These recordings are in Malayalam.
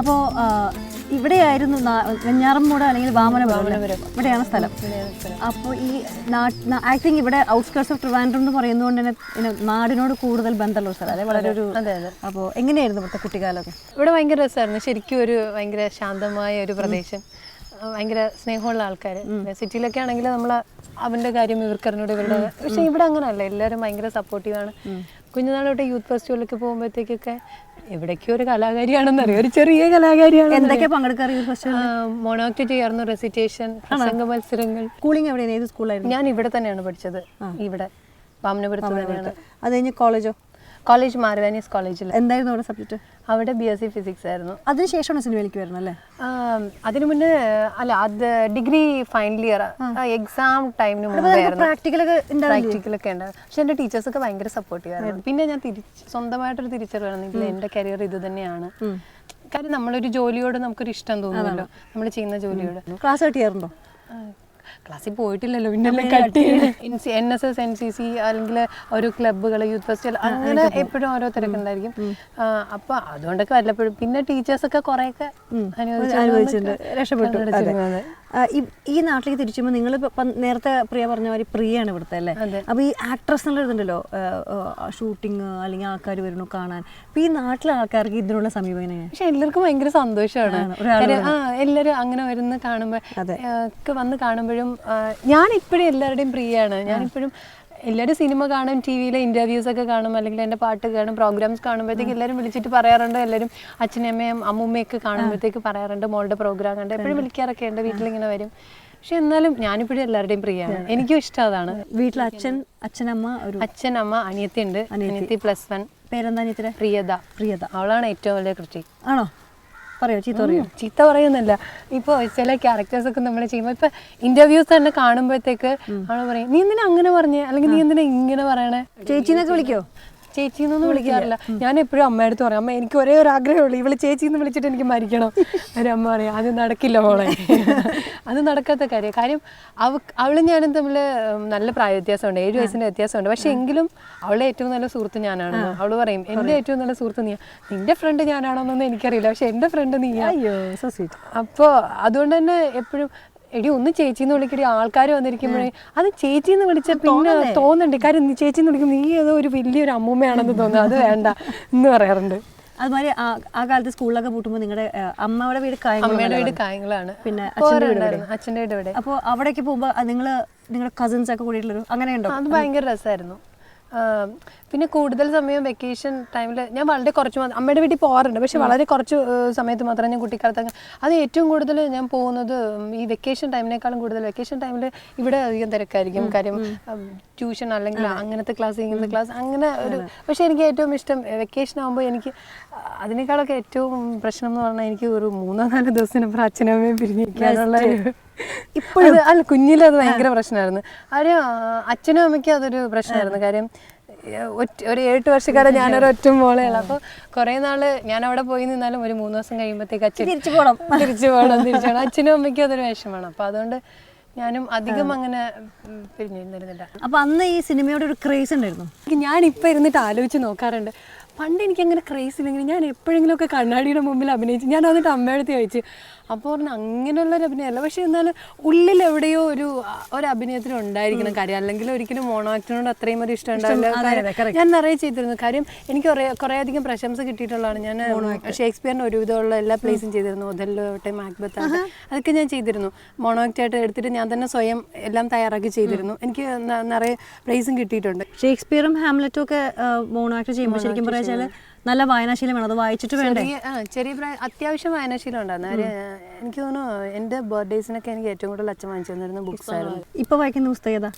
അപ്പോൾ ഇവിടെയായിരുന്നു വെഞ്ഞാറമ്മൂട് അല്ലെങ്കിൽ വാമനപുരം ഇവിടെയാണ് സ്ഥലം. അപ്പോൾ ഈ ഐ തിങ്ക് ഇവിടെ ഔട്ട്സ്കേർട്സ് ഓഫ് ട്രിവാൻഡ്രം എന്ന് പറയുന്നതുകൊണ്ട് തന്നെ നാടിനോട് കൂടുതൽ ബന്ധമുള്ള സ്ഥലം അല്ലെ? വളരെ ഒരു അപ്പോൾ എങ്ങനെയായിരുന്നു ഇവിടുത്തെ കുട്ടിക്കാലമൊക്കെ? ഇവിടെ ഭയങ്കര രസമായിരുന്നു. ശരിക്കും ഒരു ഭയങ്കര ശാന്തമായ ഒരു പ്രദേശം, ഭയങ്കര സ്നേഹമുള്ള ആൾക്കാർ. സിറ്റിയിലൊക്കെ ആണെങ്കിൽ നമ്മൾ അവൻ്റെ കാര്യം ഇവർക്കറിഞ്ഞൂടെ ഇവരുടെ, പക്ഷെ ഇവിടെ അങ്ങനെയല്ല, എല്ലാവരും ഭയങ്കര സപ്പോർട്ടീവാണ്. കുഞ്ഞുനാളോട്ട് യൂത്ത് ഫെസ്റ്റിവലൊക്കെ പോകുമ്പോഴത്തേക്കൊക്കെ എവിടേക്കോ ഒരു കലാകാരിയാണെന്നറിയാം, ഒരു ചെറിയ കലാകാരിയാണ്. എന്തൊക്കെ പങ്കെടുക്കാറ് യൂത്ത് ഫെസ്റ്റിവൽ? മോണോക്ട് ചെയ്യാറുന്നു, റെസിറ്റേഷൻ, പ്രസംഗ മത്സരങ്ങൾ. സ്കൂളിംഗ് എവിടെയാണ്? ഏത് സ്കൂളായിരുന്നു? ഞാൻ ഇവിടെ തന്നെയാണ് പഠിച്ചത്, ഇവിടെ വാമനപുരത്ത് തന്നെയാണ്. അത് കഴിഞ്ഞ് കോളേജോ? കോളേജ് മാർവാനീസ് കോളേജിൽ. എന്തായിരുന്നു അവിടെ സബ്ജക്ട്? അവിടെ BSc ഫിസിക്സ് ആയിരുന്നു. അതിനുശേഷമാണ് സിനിമയിലേക്ക് വരുന്നത് അല്ലേ? അതിനു മുന്നേ അല്ല, അത് ഡിഗ്രി ഫൈനൽ ഇയർ എക്സാം ടൈമിന് മുമ്പ് പ്രാക്ടിക്കലൊക്കെ ഉണ്ട്. പക്ഷെ എൻ്റെ ടീച്ചേഴ്സൊക്കെ ഭയങ്കര സപ്പോർട്ടീവായിരുന്നു. പിന്നെ ഞാൻ സ്വന്തമായിട്ടൊരു തിരിച്ചറിവാണെങ്കിൽ എൻ്റെ കരിയർ ഇത് തന്നെയാണ്. കാര്യം നമ്മളൊരു ജോലിയോട് നമുക്കൊരു ഇഷ്ടം തോന്നുമല്ലോ, നമ്മൾ ചെയ്യുന്ന ജോലിയോട്. ക്ലാസ് കട്ട് ചെയ്യാറുണ്ടോ? ക്ലാസ്സിൽ പോയിട്ടില്ലല്ലോ, പിന്നെ കട്ട് NSS NCC അല്ലെങ്കിൽ ഒരു ക്ലബ്ബുകൾ, യൂത്ത് ഫെസ്റ്റിവൽ, അങ്ങനെ എപ്പോഴും ഓരോ തിരക്കുണ്ടായിരിക്കും. അപ്പൊ അതുകൊണ്ടൊക്കെ വല്ലപ്പോഴും പിന്നെ ടീച്ചേഴ്സൊക്കെ കുറെയൊക്കെ അനുഭവിച്ചിട്ടുണ്ട്, രക്ഷപ്പെട്ടു. ഈ നാട്ടിലേക്ക് തിരിച്ചുമ്പോൾ നിങ്ങൾ നേരത്തെ പ്രിയ പറഞ്ഞ മാതിരി പ്രിയാണ് ഇവിടുത്തെ അല്ലേ? അപ്പൊ ഈ ആക്ട്രസ് എന്നുള്ള ഇതുണ്ടല്ലോ, ഷൂട്ടിങ് അല്ലെങ്കിൽ ആൾക്കാർ വരുന്നു കാണാൻ. അപ്പൊ ഈ നാട്ടിലെ ആൾക്കാർക്ക് ഇതിനുള്ള സമീപനം? പക്ഷെ എല്ലാവർക്കും ഭയങ്കര സന്തോഷമാണ്. എല്ലാവരും അങ്ങനെ വരുന്ന കാണുമ്പോൾ വന്ന് കാണുമ്പോഴും ഞാനിപ്പോഴും എല്ലാവരുടെയും പ്രിയാണ്. ഞാനിപ്പോഴും എല്ലാവരും സിനിമ കാണും, TV-യിലെ ഇൻ്റർവ്യൂസൊക്കെ കാണും, അല്ലെങ്കിൽ എൻ്റെ പാട്ട് കാണും, പ്രോഗ്രാംസ് കാണുമ്പോഴത്തേക്ക് എല്ലാവരും വിളിച്ചിട്ട് പറയാറുണ്ട്. എല്ലാവരും അച്ഛനമ്മയും അമ്മൂമ്മയൊക്കെ കാണുമ്പോഴത്തേക്ക് പറയാറുണ്ട് മോളുടെ പ്രോഗ്രാം കണ്ട്. എപ്പോഴും വിളിക്കാറൊക്കെ ഉണ്ട്, വീട്ടിലിങ്ങനെ വരും. പക്ഷെ എന്നാലും ഞാനിപ്പോഴും എല്ലാവരുടെയും പ്രിയാണ്, എനിക്കും ഇഷ്ടം അതാണ്. വീട്ടിൽ അച്ഛനമ്മ അനിയത്തി ഉണ്ട്, അനിയത്തി +1. പേരെന്താ അനിയത്തിയുടെ? പ്രിയത. അവളാണ് ഏറ്റവും വലിയ ക്രിട്ടിക്. ആണോ? പറയോ? ചീത്ത പറയുന്നില്ല. ഇപ്പോൾ ചില ക്യാരക്ടേഴ്സ് ഒക്കെ നമ്മൾ ചെയ്യുമ്പോൾ ഇപ്പൊ ഇന്റർവ്യൂസ് തന്നെ കാണുമ്പോഴത്തേക്ക് അവള് പറയും, നീ എന്തിനാ അങ്ങനെ പറഞ്ഞേ, അല്ലെങ്കിൽ നീ എന്തിനാ ഇങ്ങനെ പറയണേ? ചേച്ചീനൊക്കെ വിളിക്കോ? ചേച്ചിന്നൊന്നും വിളിക്കാറില്ല. ഞാൻ എപ്പോഴും അമ്മയുടെ അടുത്ത് പറയും, അമ്മ എനിക്ക് ഒരേ ഒരു ആഗ്രഹമുള്ളൂ, ഇവള് ചേച്ചിന്ന് വിളിച്ചിട്ട് എനിക്ക് മരിക്കണം. അമ്മ പറയാം, അത് നടക്കില്ല മോളെ, അത് നടക്കാത്ത കാര്യം. അവളും ഞാനും തമ്മിൽ നല്ല പ്രായ വ്യത്യാസമുണ്ട്, 7 വയസ്സിന്റെ വ്യത്യാസമുണ്ട്. പക്ഷെ എങ്കിലും അവളെ ഏറ്റവും നല്ല സുഹൃത്ത് ഞാനാണ്. അവള് പറയും, എൻ്റെ ഏറ്റവും നല്ല സുഹൃത്ത് നീ. നിന്റെ ഫ്രണ്ട് ഞാനാണോന്നൊന്നും എനിക്കറിയില്ല, പക്ഷെ എൻ്റെ ഫ്രണ്ട് നീയാ. അപ്പോൾ അതുകൊണ്ട് തന്നെ എപ്പോഴും എടി ഒന്ന് ചേച്ചിന്ന് വിളിക്കടി, ആൾക്കാർ വന്നിരിക്കുമ്പോഴേ അത് ചേച്ചിന്ന് വിളിച്ച പിന്നെ തോന്നണ്ടേ, കാര്യം നീ ചേച്ചിന്ന് വിളിക്കും, നീ ഏതോ ഒരു വലിയൊരു അമ്മൂമ്മയാണെന്ന് തോന്നുന്നു, അത് വേണ്ട എന്ന് പറയാറുണ്ട്. അതുമാതിരി ആ കാലത്ത് സ്കൂളിലൊക്കെ പൂട്ടുമ്പോൾ നിങ്ങളുടെ അമ്മയുടെ വീട് കായംകുളമാണ്, പിന്നെ അച്ഛൻ്റെ വീട് ഇവിടെ. അപ്പോൾ അവിടേക്ക് പോകുമ്പോൾ നിങ്ങളുടെ കസിൻസ് ഒക്കെ കൂടിയിട്ടുള്ളൊരു അങ്ങനെയുണ്ടോ? അത് ഭയങ്കര രസമായിരുന്നു. പിന്നെ കൂടുതൽ സമയം വെക്കേഷൻ ടൈമിൽ ഞാൻ വളരെ കുറച്ച് അമ്മയുടെ വീട്ടിൽ പോകാറുണ്ട്, പക്ഷെ വളരെ കുറച്ച് സമയത്ത് മാത്രമേ ഞാൻ കുട്ടിക്കാലത്ത്. അത് ഏറ്റവും കൂടുതൽ ഞാൻ പോകുന്നത് ഈ വെക്കേഷൻ ടൈമിനേക്കാളും കൂടുതൽ വെക്കേഷൻ ടൈമിൽ ഇവിടെ അധികം തിരക്കായിരിക്കും. കാര്യം ട്യൂഷൻ അല്ലെങ്കിൽ അങ്ങനത്തെ ക്ലാസ്, ഇങ്ങനത്തെ ക്ലാസ്, അങ്ങനെ ഒരു. പക്ഷെ എനിക്ക് ഏറ്റവും ഇഷ്ടം വെക്കേഷൻ ആകുമ്പോൾ എനിക്ക് അതിനേക്കാളൊക്കെ ഏറ്റവും പ്രശ്നം എന്ന് പറഞ്ഞാൽ എനിക്ക് ഒരു 3-4 ദിവസത്തിനപ്പുറം അച്ഛനമ്മയും പിരിഞ്ഞിരിക്കാനുള്ള ഇപ്പോഴും അല്ല, കുഞ്ഞിലത് ഭയങ്കര പ്രശ്നമായിരുന്നു. അത് അച്ഛനും അമ്മയ്ക്കും അതൊരു പ്രശ്നമായിരുന്നു. കാര്യം ഒരു 8 വർഷക്കാലം ഞാനൊരു ഒറ്റ മോളെയുള്ളൂ. അപ്പോൾ കുറേ നാള് ഞാൻ അവിടെ പോയി നിന്നാലും ഒരു 3 ദിവസം കഴിയുമ്പോഴത്തേക്ക് അച്ഛൻ തിരിച്ചു പോകണം. അച്ഛനും അമ്മയ്ക്കും അതൊരു വിഷമമാണ്. അപ്പോൾ അതുകൊണ്ട് ഞാനും അധികം അങ്ങനെ പിരിഞ്ഞിരുന്നില്ല. അപ്പോൾ അന്ന് ഈ സിനിമയോട് ഒരു ക്രേസ് ഉണ്ടായിരുന്നു? ഞാനിപ്പോൾ ഇരുന്നിട്ട് ആലോചിച്ച് നോക്കാറുണ്ട്. പണ്ട് എനിക്കങ്ങനെ ക്രേസ് ഇല്ലെങ്കിൽ ഞാൻ എപ്പോഴെങ്കിലുമൊക്കെ കണ്ണാടിയുടെ മുമ്പിൽ അഭിനയിച്ചു. ഞാൻ വന്നിട്ട് അമ്മയടുത്ത് ചോദിച്ചു. അപ്പോൾ പറഞ്ഞു അങ്ങനെയുള്ളൊരു അഭിനയമല്ല, പക്ഷേ എന്നാലും ഉള്ളിൽ എവിടെയോ ഒരു അഭിനയത്തിന് ഉണ്ടായിരിക്കണം കാര്യം. അല്ലെങ്കിൽ ഒരിക്കലും മോണോ ആക്ടിനോട് അത്രയും ഒരു ഇഷ്ടം ഉണ്ടാവില്ല. ഞാൻ നിറയെ ചെയ്തിരുന്നു. കാര്യം എനിക്ക് കുറേ അധികം പ്രശംസ കിട്ടിയിട്ടുള്ളതാണ്. ഞാൻ ഷേക്സ്പിയറിൻ്റെ ഒരുവിധമുള്ള എല്ലാ പ്ലേസും ചെയ്തിരുന്നു. ഒഥല്ലോ ആവട്ടെ, മാക്ബത്ത് ആവട്ടെ, അതൊക്കെ ഞാൻ ചെയ്തിരുന്നു. മോണോ ആക്ടായിട്ട് എടുത്തിട്ട് ഞാൻ തന്നെ സ്വയം എല്ലാം തയ്യാറാക്കി ചെയ്തിരുന്നു. എനിക്ക് നിറയെ പ്രൈസും കിട്ടിയിട്ടുണ്ട്. ഷേക്സ്പിയറും ഹാംലെറ്റും ഒക്കെ മോണോ ആക്ട് ചെയ്യുമ്പോൾ ശരിക്കും പറയാ നല്ല വായനാശീലം വേണം, അത് വായിച്ചിട്ട് വേണ്ടേ? ചെറിയ അത്യാവശ്യം വായനാശീലം ഉണ്ടായിരുന്നു. എനിക്ക് തോന്നുന്നു എൻ്റെ ബർത്ത്ഡേസിനൊക്കെ എനിക്ക് ഏറ്റവും കൂടുതൽ അച്ഛൻ വാങ്ങിച്ചു തന്നിരുന്ന ബുക്സ് ആയിരുന്നു. ഇപ്പൊ വായിക്കുന്ന പുസ്തകം ഏതാ?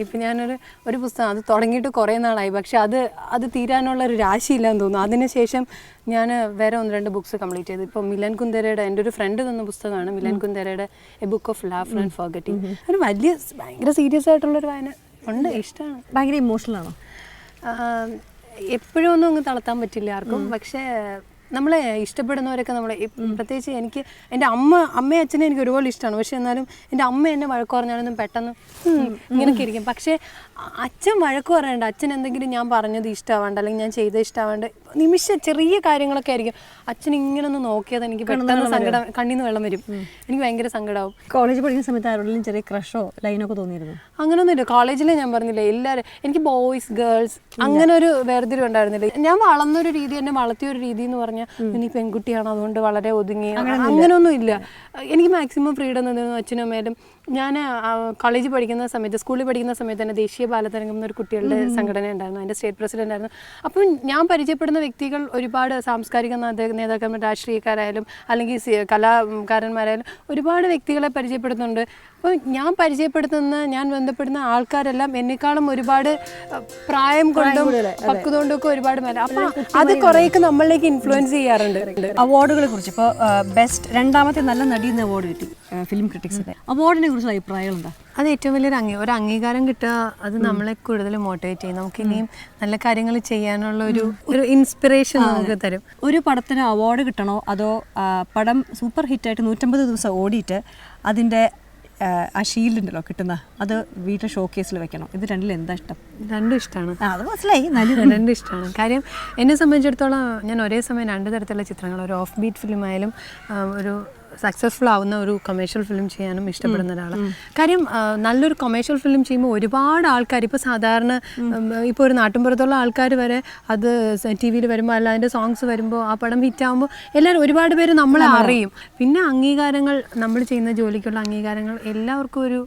ഇപ്പം ഞാനൊരു പുസ്തകം അത് തുടങ്ങിയിട്ട് കുറേ നാളായി, പക്ഷെ അത് തീരാനുള്ള ഒരു രാശിയില്ലാന്ന് തോന്നുന്നു. അതിനുശേഷം ഞാൻ വേറെ 1-2 ബുക്സ് കംപ്ലീറ്റ് ചെയ്തു. ഇപ്പോൾ മിലൻ കുന്ദേരയുടെ എൻ്റെ ഒരു ഫ്രണ്ട് തന്ന പുസ്തകമാണ് മിലൻ കുന്ദേരയുടെ a book of laughter and forgetting. ഒരു ഭയങ്കര സീരിയസ് ആയിട്ടുള്ളൊരു വായന ഉണ്ട്, ഇഷ്ടമാണ്. ഭയങ്കര ഇമോഷണൽ ആണോ? എപ്പോഴും ഒന്നും അങ്ങ് തളർത്താൻ പറ്റില്ല ആർക്കും, പക്ഷേ നമ്മളെ ഇഷ്ടപ്പെടുന്നവരൊക്കെ നമ്മളെ പ്രത്യേകിച്ച് എനിക്ക് എൻ്റെ അമ്മയും അച്ഛനെ എനിക്ക് ഒരുപോലെ ഇഷ്ടമാണ്. പക്ഷെ എന്നാലും എൻ്റെ അമ്മ എന്നെ വഴക്ക് പറഞ്ഞാലൊന്നും പെട്ടെന്ന് ഇങ്ങനെയൊക്കെ ഇരിക്കും. പക്ഷേ അച്ഛൻ വഴക്ക് പറയണ്ട, അച്ഛൻ എന്തെങ്കിലും ഞാൻ പറഞ്ഞത് ഇഷ്ടമാവേണ്ട അല്ലെങ്കിൽ ഞാൻ ചെയ്തത് ഇഷ്ടമാവേണ്ട ചെറിയ കാര്യങ്ങളൊക്കെ ആയിരിക്കും. അച്ഛൻ ഇങ്ങനെ ഒന്ന് നോക്കിയത് എനിക്ക് പെട്ടെന്ന് സങ്കടം, കണ്ണീന്ന് വെള്ളം വരും. എനിക്ക് ഭയങ്കര സങ്കടമാവും. കോളേജ് പഠിക്കുന്ന സമയത്ത് ആരോടെങ്കിലും ചെറിയ ക്രഷോ ലൈനൊക്കെ തോന്നിയിരുന്നു? അങ്ങനെയൊന്നുമില്ല. കോളേജിൽ ഞാൻ പറഞ്ഞില്ലേ എല്ലാവരും എനിക്ക് ബോയ്സ് ഗേൾസ് അങ്ങനെ ഒരു വേർതിരിവ് ഉണ്ടായിരുന്നില്ല. ഞാൻ വളർന്നൊരു രീതി, എന്നെ വളർത്തിയൊരു രീതി എന്ന് പറഞ്ഞാൽ ഇനി പെൺകുട്ടിയാണ് അതുകൊണ്ട് വളരെ ഒതുങ്ങി അങ്ങനെയൊന്നും ഇല്ല. എനിക്ക് മാക്സിമം ഫ്രീഡം തന്നിരുന്നു അച്ഛനും അമ്മയിലും. ഞാൻ കോളേജിൽ പഠിക്കുന്ന സമയത്ത്, സ്കൂളിൽ പഠിക്കുന്ന സമയത്ത് തന്നെ ദേശീയ ബാലതരംഗം എന്നൊരു കുട്ടികളുടെ സംഘടന ഉണ്ടായിരുന്നു. അതിൻ്റെ സ്റ്റേറ്റ് പ്രസിഡന്റ് ആയിരുന്നു. അപ്പം ഞാൻ പരിചയപ്പെടുന്ന വ്യക്തികൾ ഒരുപാട് സാംസ്കാരിക നേതാക്കന്മാർ, രാഷ്ട്രീയക്കാരായാലും അല്ലെങ്കിൽ കലാകാരന്മാരായാലും ഒരുപാട് വ്യക്തികളെ പരിചയപ്പെടുത്തുന്നുണ്ട്. അപ്പോൾ ഞാൻ പരിചയപ്പെടുത്തുന്ന, ഞാൻ ബന്ധപ്പെടുന്ന ആൾക്കാരെല്ലാം എന്നെക്കാളും ഒരുപാട് പ്രായം കൊണ്ടും പക്വത കൊണ്ടും ഒക്കെ ഒരുപാട് മേലെ. അപ്പം അത് കുറേയൊക്കെ നമ്മളിലേക്ക് ഇൻഫ്ലുവൻസ് ചെയ്യാറുണ്ട്. അവാർഡുകളെ കുറിച്ച് ഇപ്പോൾ ബെസ്റ്റ് രണ്ടാമത്തെ നല്ല നടി എന്ന അവാർഡ് കിട്ടി ഫിലിം ക്രിറ്റിക്സിന്റെ. അവാർഡിനെ കുറിച്ചുള്ള അഭിപ്രായങ്ങൾ എന്താ? അത് ഏറ്റവും വലിയൊരു ഒരു അംഗീകാരം കിട്ടുക, അത് നമ്മളെ കൂടുതൽ മോട്ടിവേറ്റ് ചെയ്യും. നമുക്ക് ഇനിയും നല്ല കാര്യങ്ങൾ ചെയ്യാനുള്ള ഒരു ഇൻസ്പിറേഷൻ നമുക്ക് തരും. ഒരു പടത്തിന് അവാർഡ് കിട്ടണോ അതോ പടം സൂപ്പർ ഹിറ്റായിട്ട് 150 ദിവസം ഓടിയിട്ട് അതിൻ്റെ ആ ഷീൽഡ് ഉണ്ടല്ലോ കിട്ടുന്ന അത് വീട്ടിൽ ഷോ കേസിൽ വെക്കണം? ഇത് രണ്ടിൽ എന്താ ഇഷ്ടം? രണ്ടും ഇഷ്ടമാണ്. അത് മനസ്സിലായി. രണ്ടും ഇഷ്ടമാണ്. കാര്യം എന്നെ സംബന്ധിച്ചിടത്തോളം ഞാൻ ഒരേ സമയം രണ്ട് തരത്തിലുള്ള ചിത്രങ്ങൾ, ഒരു ഓഫ് ബീറ്റ് ഫിലിം ആയാലും ഒരു സക്സസ്ഫുൾ ആവുന്ന ഒരു കൊമേഴ്ഷ്യൽ ഫിലിം ചെയ്യാനും ഇഷ്ടപ്പെടുന്ന ഒരാളാണ്. കാര്യം നല്ലൊരു കൊമേഴ്ഷ്യൽ ഫിലിം ചെയ്യുമ്പോൾ ഒരുപാട് ആൾക്കാർ, ഇപ്പോൾ സാധാരണ ഇപ്പോൾ ഒരു നാട്ടിൻപുറത്തുള്ള ആൾക്കാർ വരെ അത് ടി വിയിൽ വരുമ്പോൾ അല്ല അതിൻ്റെ സോങ്സ് വരുമ്പോൾ ആ പടം ഹിറ്റാകുമ്പോൾ എല്ലാവരും ഒരുപാട് പേര് നമ്മളെ അറിയും. പിന്നെ അംഗീകാരങ്ങൾ, നമ്മൾ ചെയ്യുന്ന ജോലിക്കുള്ള അംഗീകാരങ്ങൾ എല്ലാവർക്കും ഒരു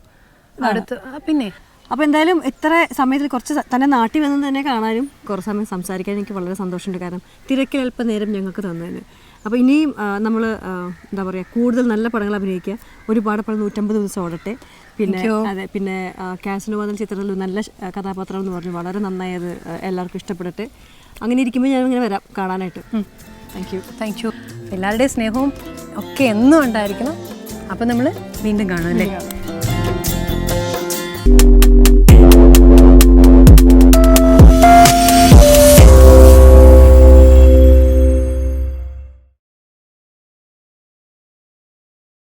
അടുത്ത്. പിന്നെ അപ്പോൾ എന്തായാലും ഇത്ര സമയത്തിൽ കുറച്ച് തന്നെ നാട്ടിൽ വന്ന് തന്നെ കാണാനും കുറച്ച് സമയം സംസാരിക്കാൻ എനിക്ക് വളരെ സന്തോഷമുണ്ട്. കാരണം തിരക്കിൽ അല്പം നേരം ഞങ്ങൾക്ക് തന്നതിന്. അപ്പോൾ ഇനിയും നമ്മൾ എന്താ പറയുക, കൂടുതൽ നല്ല പടങ്ങൾ അഭിനയിക്കുക. ഒരുപാട് പടം 150 ദിവസം ഓടട്ടെ. പിന്നെ അതെ, പിന്നെ കാസിനോ എന്ന ചിത്രത്തിൽ നല്ല കഥാപാത്രം എന്ന് പറഞ്ഞു വളരെ നന്നായി അത് എല്ലാവർക്കും ഇഷ്ടപ്പെട്ടിട്ട്. അങ്ങനെ ഇരിക്കുമ്പോൾ ഞാനിങ്ങനെ വരാം കാണാനായിട്ട്. Thank you. എല്ലാവരുടെയും സ്നേഹവും ഒക്കെ എന്നും ഉണ്ടായിരിക്കണം. അപ്പം നമ്മൾ വീണ്ടും കാണും അല്ലേ?